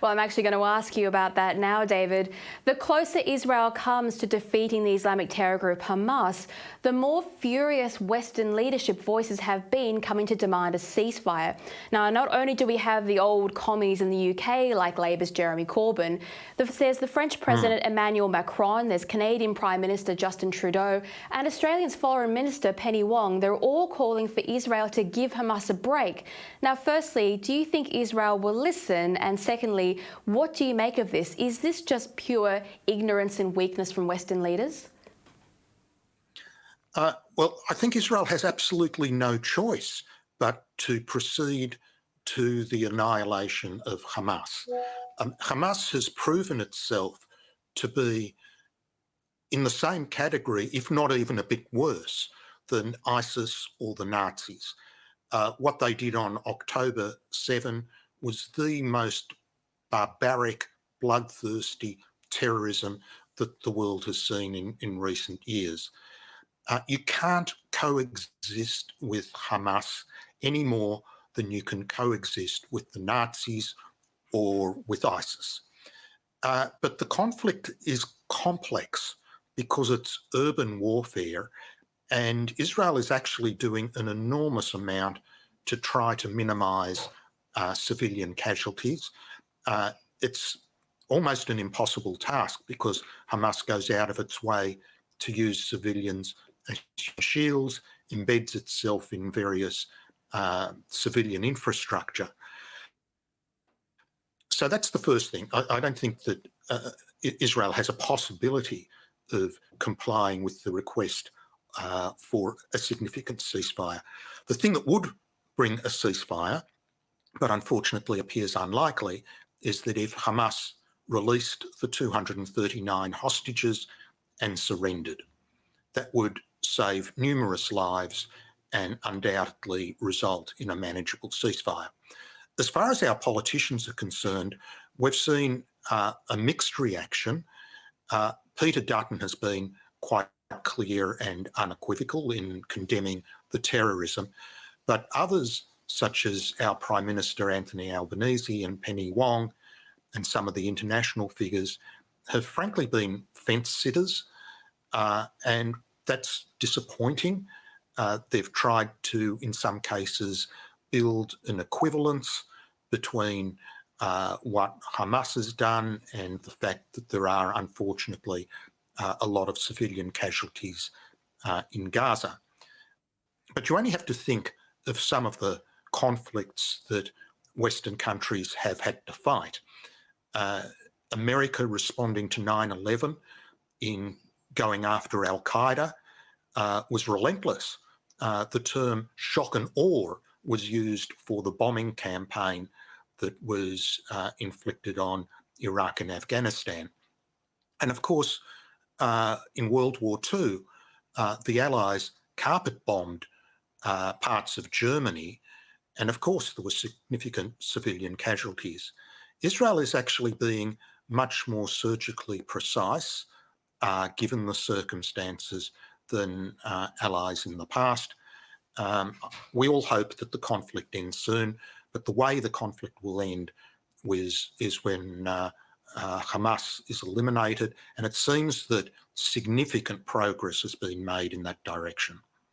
Well, I'm actually going to ask you about that now, David. The closer Israel comes to defeating the Islamic terror group Hamas, the more furious Western leadership voices have been coming to demand a ceasefire. Now, not only do we have the old commies in the UK, like Labour's Jeremy Corbyn, there's the French President Emmanuel Macron, there's Canadian Prime Minister Justin Trudeau, and Australia's Foreign Minister Penny Wong. They're all calling for Israel to give Hamas a break. Now, firstly, do you think Israel will listen? And secondly, what do you make of this? Is this just pure ignorance and weakness from Western leaders? Well, I think Israel has absolutely no choice but to proceed to the annihilation of Hamas. Hamas has proven itself to be in the same category, if not even a bit worse, than ISIS or the Nazis. What they did on October 7 was the most barbaric, bloodthirsty terrorism that the world has seen in recent years. You can't coexist with Hamas any more than you can coexist with the Nazis or with ISIS. But the conflict is complex because it's urban warfare, and Israel is actually doing an enormous amount to try to minimise civilian casualties. It's almost an impossible task because Hamas goes out of its way to use civilians as shields, embeds itself in various civilian infrastructure. So that's the first thing. I don't think that Israel has a possibility of complying with the request for a significant ceasefire. The thing that would bring a ceasefire, but unfortunately appears unlikely, is that if Hamas released the 239 hostages and surrendered. That would save numerous lives and undoubtedly result in a manageable ceasefire. As far as our politicians are concerned, we've seen a mixed reaction. Peter Dutton has been quite clear and unequivocal in condemning the terrorism, but others, such as our Prime Minister Anthony Albanese and Penny Wong and some of the international figures, have frankly been fence-sitters, and that's disappointing. They've tried to, in some cases, build an equivalence between what Hamas has done and the fact that there are, unfortunately, a lot of civilian casualties in Gaza. But you only have to think of some of the conflicts that Western countries have had to fight. America responding to 9/11 in going after Al-Qaeda was relentless. The term shock and awe was used for the bombing campaign that was inflicted on Iraq and Afghanistan. And of course, in World War II, the Allies carpet-bombed parts of Germany, and of course there were significant civilian casualties. Israel is actually being much more surgically precise, given the circumstances, than allies in the past. We all hope that the conflict ends soon, but the way the conflict will end is when Hamas is eliminated, and it seems that significant progress has been made in that direction.